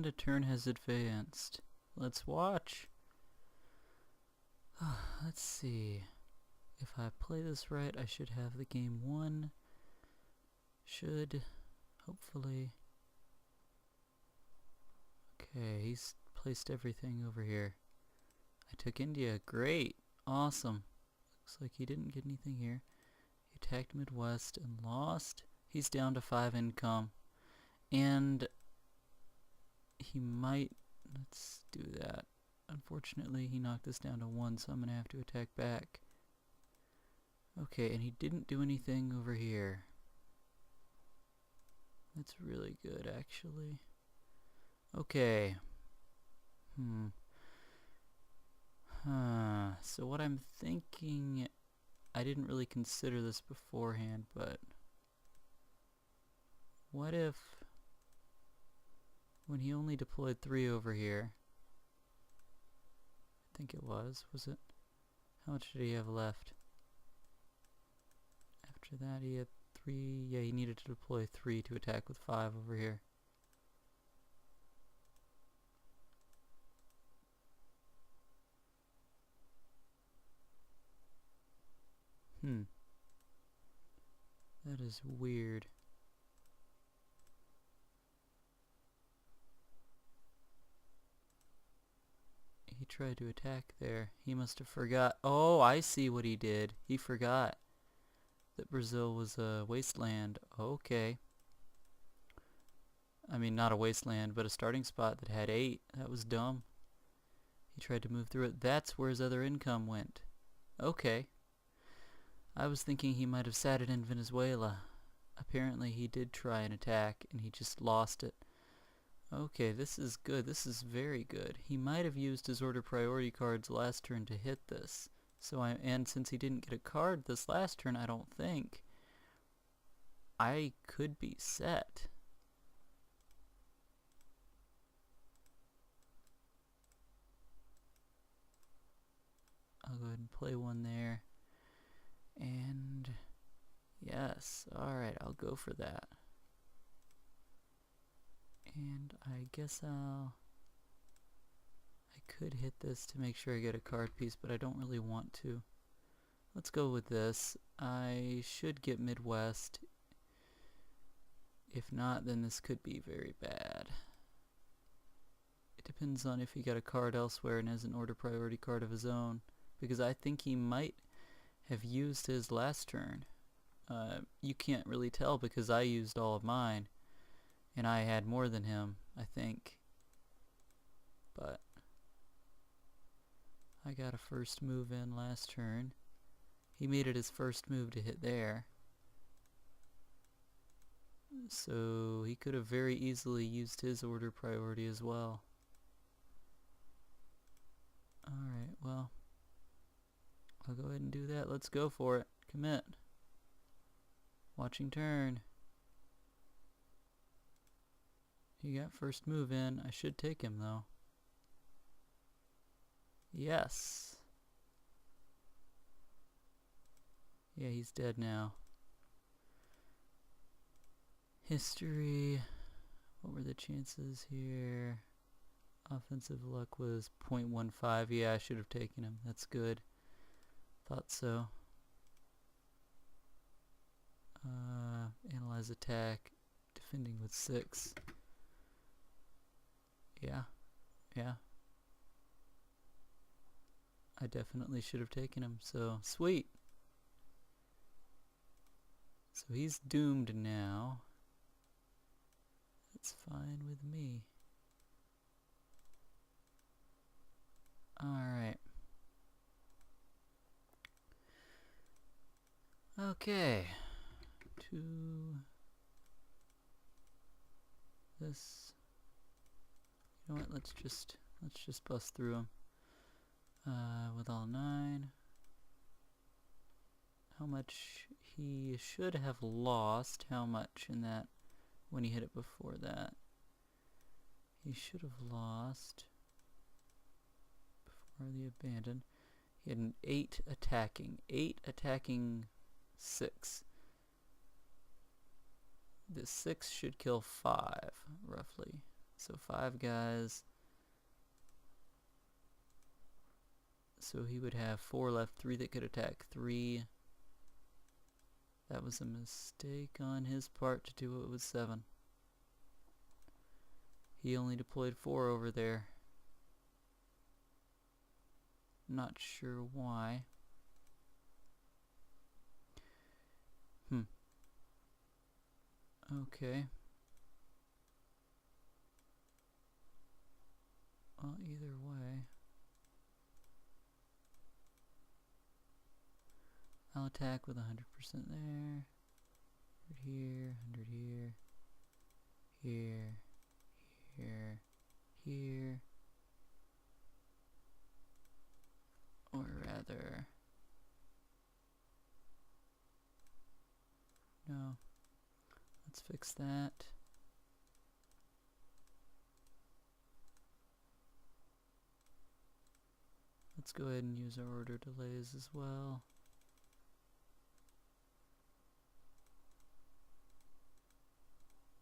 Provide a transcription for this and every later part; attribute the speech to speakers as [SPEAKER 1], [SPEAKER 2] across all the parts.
[SPEAKER 1] a turn has advanced. Let's watch. Let's see. If I play this right, I should have the game won. Should, hopefully. Okay, he's placed everything over here. I took India. Great. Awesome. Looks like he didn't get anything here. He attacked Midwest and lost. He's down to 5 income. And he might... Let's do that. Unfortunately, he knocked us down to 1, so I'm going to have to attack back. Okay, and he didn't do anything over here. That's really good, actually. Okay. So what I'm thinking... I didn't really consider this beforehand, but... What if... When he only deployed 3 over here... I think it was it? How much did he have left? After that he had 3, yeah, he needed to deploy 3 to attack with 5 over here. That is weird. He tried to attack there. He must have forgot. Oh, I see what he did. He forgot that Brazil was a wasteland. Okay. I mean, not a wasteland, but a starting spot that had 8. That was dumb. He tried to move through it. That's where his other income went. Okay. I was thinking he might have sat it in Venezuela. Apparently he did try an attack, and he just lost it. Okay, this is good. This is very good. He might have used his order priority cards last turn to hit this. And since he didn't get a card this last turn, I don't think I could be set. I'll go ahead and play one there. And yes, alright, I'll go for that. And I guess I could hit this to make sure I get a card piece, but I don't really want to. Let's go with this. I should get Midwest. If not, then this could be very bad. It depends on if he got a card elsewhere and has an order priority card of his own, because I think he might have used his last turn. You can't really tell because I used all of mine. And I had more than him, I think. But I got a first move in last turn. He made it his first move to hit there. So he could have very easily used his order priority as well. Alright, well, I'll go ahead and do that. Let's go for it. Commit. Watching turn. He got first move in. I should take him though. Yes. Yeah, he's dead now. History. What were the chances here? Offensive luck was 0.15. Yeah, I should have taken him. That's good. Thought so. Analyze attack. Defending with 6. Yeah. I definitely should have taken him, so sweet. So he's doomed now. That's fine with me. Alright. Okay. To this. You know what? Let's just bust through them. With all 9. How much he should have lost? How much in that when he hit it before that? He should have lost before the abandon. He had an 8 attacking. 8 attacking 6. The 6 should kill 5, roughly. So 5 guys. So he would have 4 left, 3 that could attack, 3. That was a mistake on his part to do it with 7. He only deployed 4 over there. Not sure why. Okay. Well, either way, I'll attack with 100% there. 100 here, 100 here, here, here, here. Or rather, no. Let's fix that. Let's go ahead and use our order delays as well.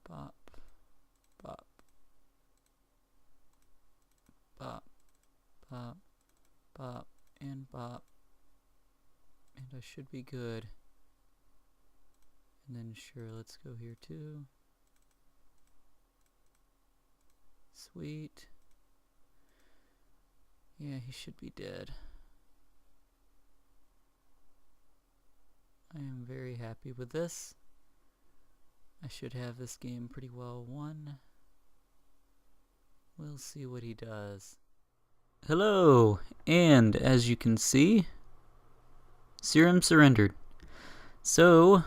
[SPEAKER 1] Bop, bop, bop, bop, bop, and bop. And I should be good. And then sure, let's go here too. Sweet. Yeah, he should be dead. I am very happy with this. I should have this game pretty well won. We'll see what he does. Hello, and as you can see, SeruM surrendered. So,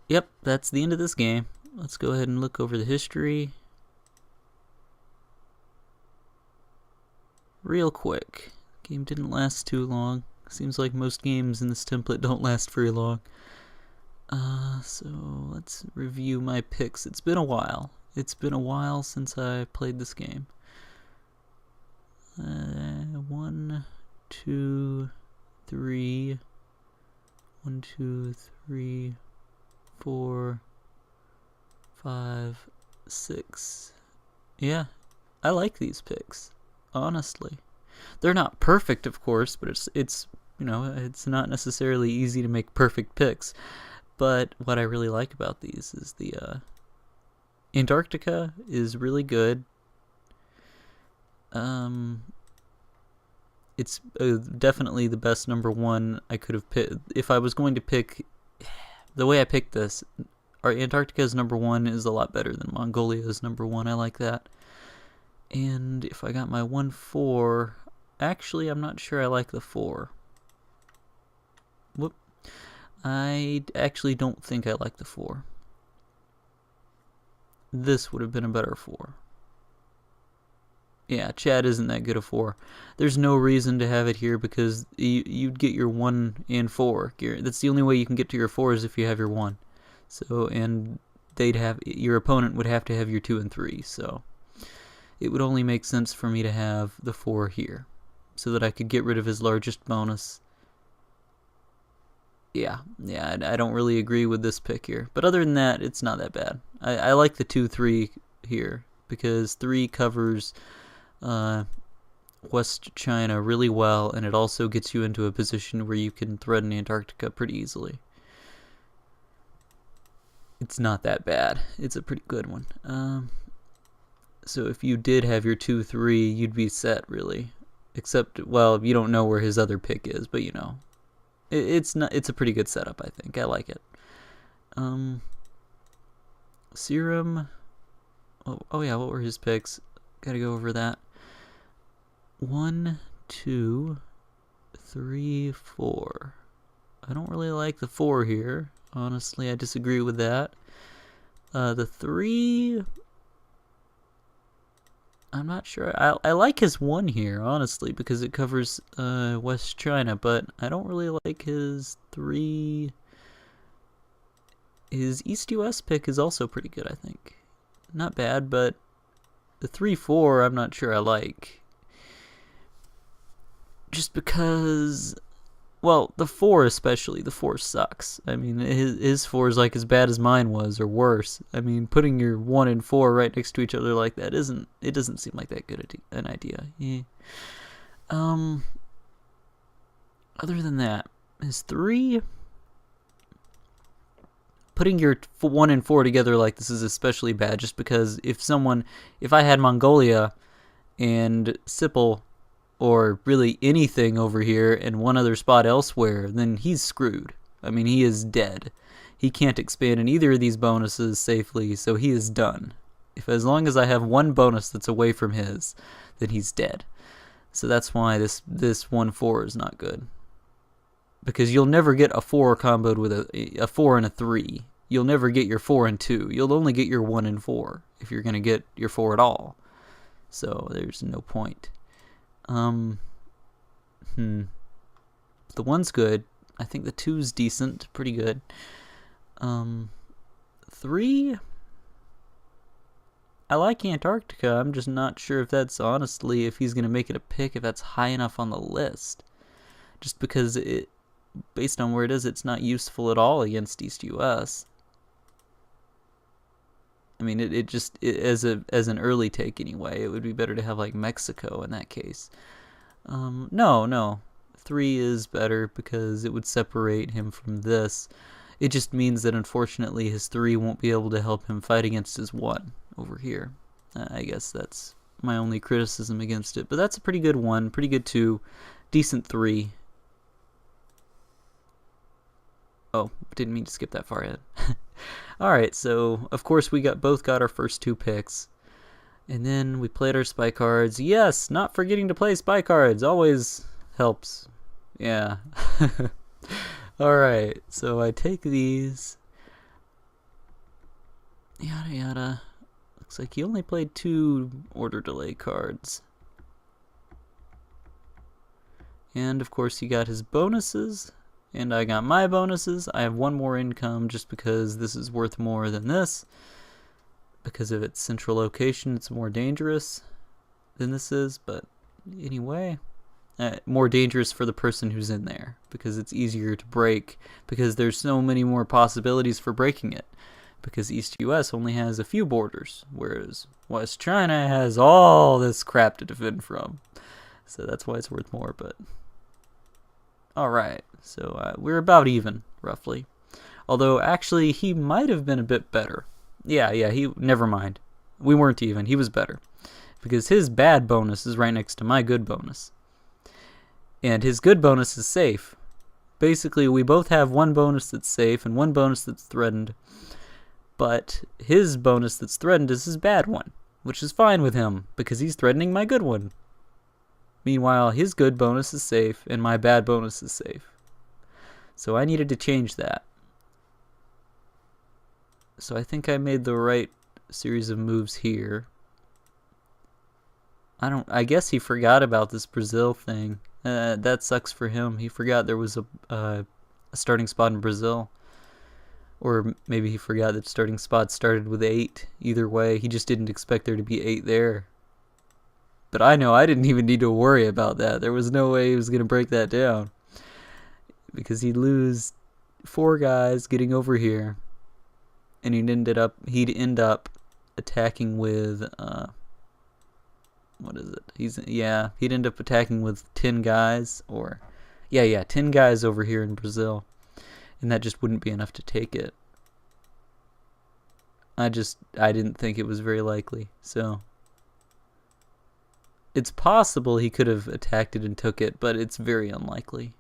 [SPEAKER 1] yep, that's the end of this game. Let's go ahead and look over the history real quick. Game didn't last too long. Seems like most games in this template don't last very long. So let's review my picks. It's been a while. It's been a while since I played this game. 1, 2, 3. 1, 2, 3, 4, 5, 6. Yeah, I like these picks, honestly. They're not perfect, of course, but it's you know, it's not necessarily easy to make perfect picks. But what I really like about these is the Antarctica is really good. It's definitely the best number 1 I could have picked. If I was going to pick, the way I picked this, our Antarctica's number 1 is a lot better than Mongolia's number 1. I like that. And if I got my 1-4, actually I'm not sure I like the 4. Whoop. I actually don't think I like the 4. This would have been a better 4. Yeah, Chad isn't that good a 4. There's no reason to have it here because you'd get your 1 and 4. That's the only way you can get to your 4 is if you have your 1. So, and your opponent would have to have your 2 and 3. So, it would only make sense for me to have the 4 here so that I could get rid of his largest bonus. Yeah, I don't really agree with this pick here. But other than that, it's not that bad. I like the 2-3 here because 3 covers West China really well, and it also gets you into a position where you can threaten Antarctica pretty easily. It's not that bad. It's a pretty good one. So if you did have your 2-3, you'd be set, really. Except, well, you don't know where his other pick is, but you know. It's a pretty good setup, I think. I like it. SeruM. Oh yeah, what were his picks? Gotta go over that. 1, 2, 3, 4. I don't really like the 4 here. Honestly, I disagree with that. The 3, I'm not sure. I like his 1 here, honestly, because it covers West China, but I don't really like his 3. His East-US pick is also pretty good, I think. Not bad, but the 3-4 I'm not sure I like. Just because Well, the 4 especially, the 4 sucks. I mean, his 4 is like as bad as mine was, or worse. I mean, putting your 1 and 4 right next to each other like that it doesn't seem like that good an idea. Yeah. Other than that, his 3, putting your 1 and 4 together like this is especially bad, just because if I had Mongolia and Sipple, or really anything over here and one other spot elsewhere, then he's screwed. I mean, he is dead. He can't expand in either of these bonuses safely, so he is done. As long as I have one bonus that's away from his, then he's dead. So that's why this 1-4 is not good. Because you'll never get a 4 comboed with a 4 and a 3. You'll never get your 4 and 2. You'll only get your 1 and 4 if you're going to get your 4 at all. So there's no point. The 1's good. I think the 2's decent, pretty good. 3, I like Antarctica. I'm just not sure if that's honestly, if he's gonna make it a pick, if that's high enough on the list. Just because based on where it is, it's not useful at all against East US. I mean, as an early take anyway, it would be better to have like Mexico in that case. No. 3 is better because it would separate him from this. It just means that unfortunately his 3 won't be able to help him fight against his 1 over here. I guess that's my only criticism against it. But that's a pretty good 1, pretty good 2, decent 3. Oh, didn't mean to skip that far ahead. Alright, so of course we both got our first 2 picks. And then we played our spy cards. Yes, not forgetting to play spy cards always helps. Yeah. Alright, so I take these. Yada yada. Looks like he only played 2 order delay cards. And of course he got his bonuses. And I got my bonuses. I have 1 more income just because this is worth more than this. Because of its central location, it's more dangerous than this is, but anyway, more dangerous for the person who's in there, because it's easier to break, because there's so many more possibilities for breaking it, because East US only has a few borders, whereas West China has all this crap to defend from, so that's why it's worth more. But alright, so we're about even, roughly, although actually he might have been a bit better. Yeah, never mind. We weren't even. He was better. Because his bad bonus is right next to my good bonus. And his good bonus is safe. Basically, we both have 1 bonus that's safe and 1 bonus that's threatened. But his bonus that's threatened is his bad one, which is fine with him, because he's threatening my good one. Meanwhile, his good bonus is safe and my bad bonus is safe. So I needed to change that. So I think I made the right series of moves here. I guess he forgot about this Brazil thing. That sucks for him. He forgot there was a starting spot in Brazil. Or maybe he forgot that starting spot started with 8. Either way, he just didn't expect there to be 8 there. But I know I didn't even need to worry about that. There was no way he was going to break that down. Because he'd lose 4 guys getting over here. And he'd end up attacking with what is it? He'd end up attacking with 10 guys, or 10 guys over here in Brazil, and that just wouldn't be enough to take it. I didn't think it was very likely. So it's possible he could have attacked it and took it, but it's very unlikely.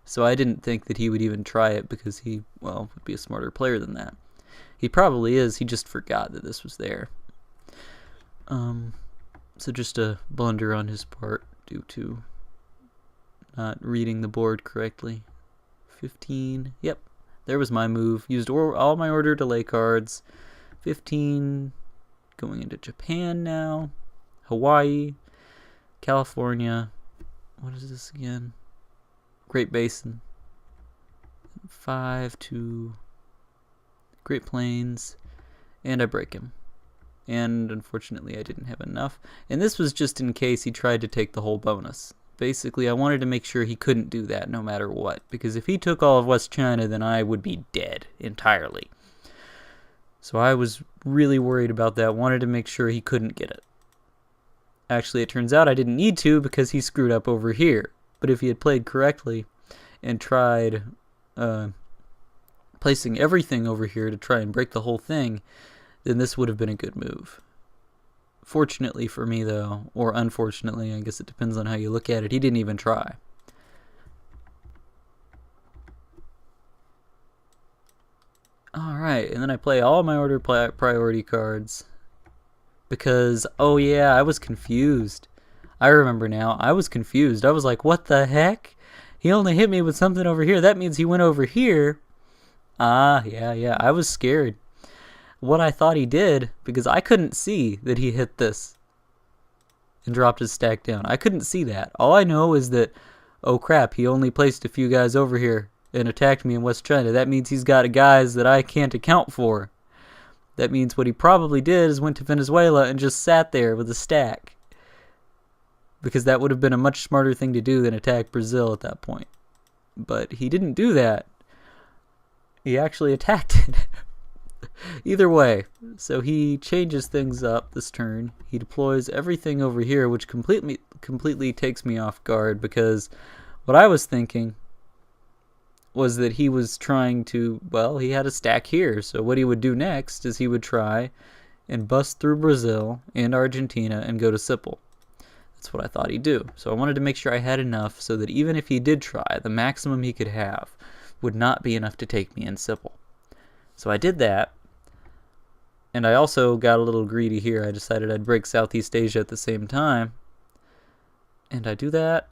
[SPEAKER 1] So I didn't think that he would even try it, because he would be a smarter player than that. He probably is. He just forgot that this was there. So just a blunder on his part due to not reading the board correctly. 15. Yep. There was my move. Used all my order delay cards. 15. Going into Japan now. Hawaii. California. What is this again? Great Basin. 5 to Great Plains, and I break him. And unfortunately I didn't have enough. And this was just in case he tried to take the whole bonus. basically I wanted to make sure he couldn't do that no matter what, because if he took all of West China, then I would be dead entirely. So I was really worried about that, wanted to make sure he couldn't get it. Actually, it turns out I didn't need to because he screwed up over here. But if he had played correctly and tried placing everything over here to try and break the whole thing, then this would have been a good move. Fortunately for me, though, or unfortunately, I guess it depends on how you look at it, he didn't even try. Alright, and then I play all my order priority cards. Because, oh yeah, I was confused. I remember now, I was confused. I was like, what the heck? He only hit me with something over here. That means he went over here. Yeah, I was scared. What I thought he did, because I couldn't see that he hit this and dropped his stack down. I couldn't see that. All I know is that, oh crap, he only placed a few guys over here and attacked me in West China. That means he's got guys that I can't account for. That means what he probably did is went to Venezuela and just sat there with a stack. Because that would have been a much smarter thing to do than attack Brazil at that point. But he didn't do that. He actually attacked it. Either way, so he changes things up this turn. He deploys everything over here, which completely takes me off guard, because what I was thinking was that he was trying to, well, he had a stack here, so what he would do next is he would try and bust through Brazil and Argentina and go to Sipple. That's what I thought he'd do. So I wanted to make sure I had enough so that even if he did try, the maximum he could have would not be enough to take me in Sipple. So I did that, and I also got a little greedy here. I decided I'd break Southeast Asia at the same time, and I do that,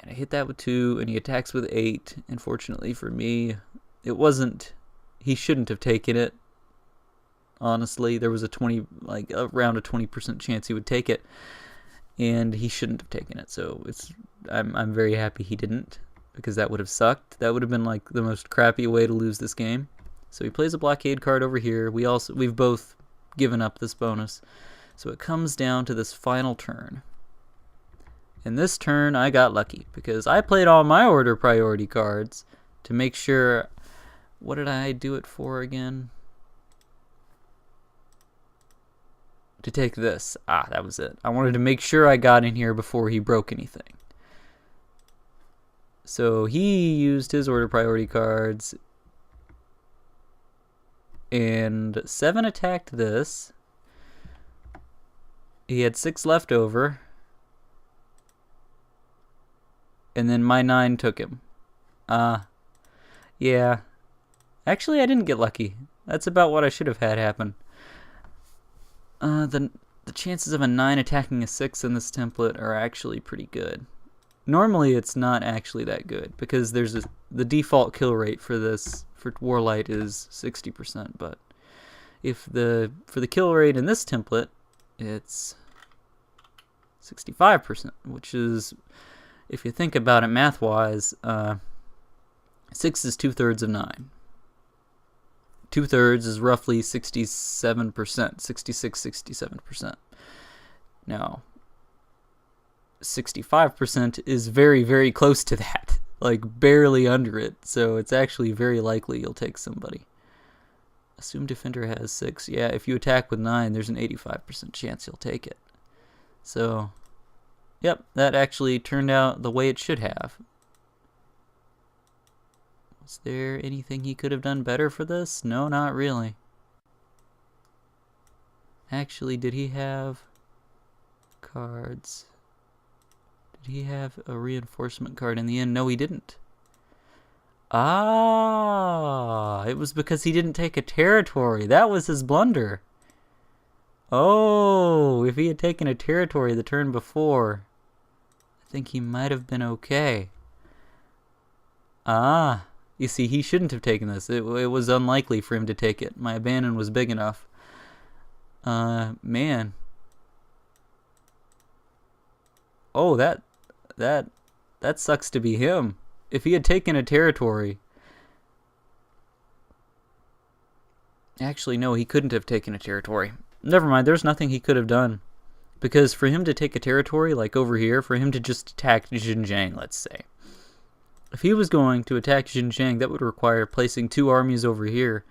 [SPEAKER 1] and I hit that with 2, and he attacks with 8, and fortunately for me, it wasn't, he shouldn't have taken it. Honestly, there was around a 20% chance he would take it, and he shouldn't have taken it. So I'm very happy he didn't, because that would have sucked. That would have been like the most crappy way to lose this game. So he plays a blockade card over here. We've both given up this bonus. So it comes down to this final turn. And this turn I got lucky because I played all my order priority cards to make sure. What did I do it for again? To take this. That was it. I wanted to make sure I got in here before he broke anything. So he used his order priority cards, and 7 attacked this. He had 6 left over, and then my 9 took him. Yeah. Actually, I didn't get lucky. That's about what I should have had happen. The chances of a 9 attacking a 6 in this template are actually pretty good. Normally, it's not actually that good, because the default kill rate for this, for WarLight, is 60%, but for the kill rate in this template, it's 65%, which is, if you think about it math-wise, 6 is 2/3 of 9. 2/3 is roughly 67%, 67%. Now, 65% is very, very close to that, like barely under it, so it's actually very likely you'll take somebody. Assume defender has 6. Yeah, if you attack with 9, there's an 85% chance you'll take it. So, yep, that actually turned out the way it should have. Was there anything he could have done better for this? No, not really. Actually, did he have cards? Did he have a reinforcement card in the end? No, he didn't. It was because he didn't take a territory. That was his blunder. Oh, if he had taken a territory the turn before, I think he might have been okay. You see, he shouldn't have taken this. It was unlikely for him to take it. My abandon was big enough. Man. Oh, that sucks to be him. If he had taken a territory... Actually, no, he couldn't have taken a territory. Never mind, there's nothing he could have done. Because for him to take a territory, like over here, for him to just attack Xinjiang, let's say. If he was going to attack Xinjiang, that would require placing 2 armies over here.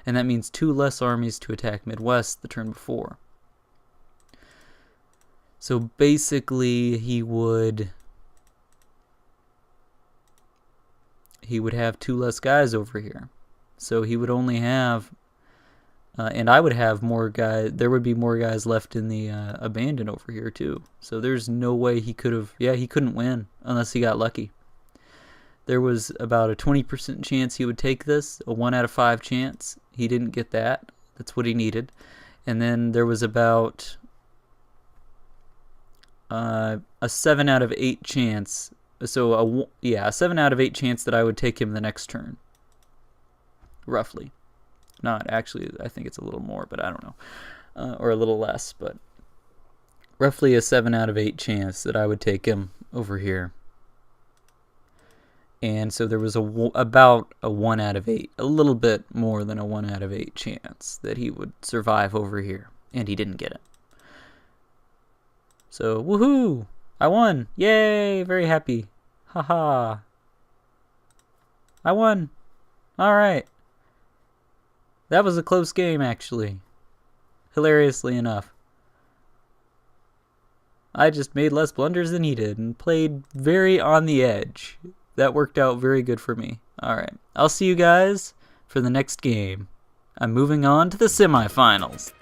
[SPEAKER 1] And that means 2 less armies to attack Midwest the turn before. So basically, he would have 2 less guys over here. So he would only have, and I would have more guys. There would be more guys left in the abandon over here too. So there's no way he could have. Yeah, he couldn't win unless he got lucky. There was about a 20% chance he would take this, a 1 out of 5 chance. He didn't get that. That's what he needed. And then there was about a 7 out of 8 chance. So a 7 out of 8 chance that I would take him the next turn. Roughly. Not actually, I think it's a little more, but I don't know. Or a little less, but roughly a 7 out of 8 chance that I would take him over here. And so there was about a 1 out of 8, a little bit more than a 1 out of 8 chance that he would survive over here. And he didn't get it. So, woohoo! I won! Yay! Very happy. Haha. I won! Alright. That was a close game, actually. Hilariously enough. I just made less blunders than he did and played very on the edge. That worked out very good for me. Alright. I'll see you guys for the next game. I'm moving on to the semifinals.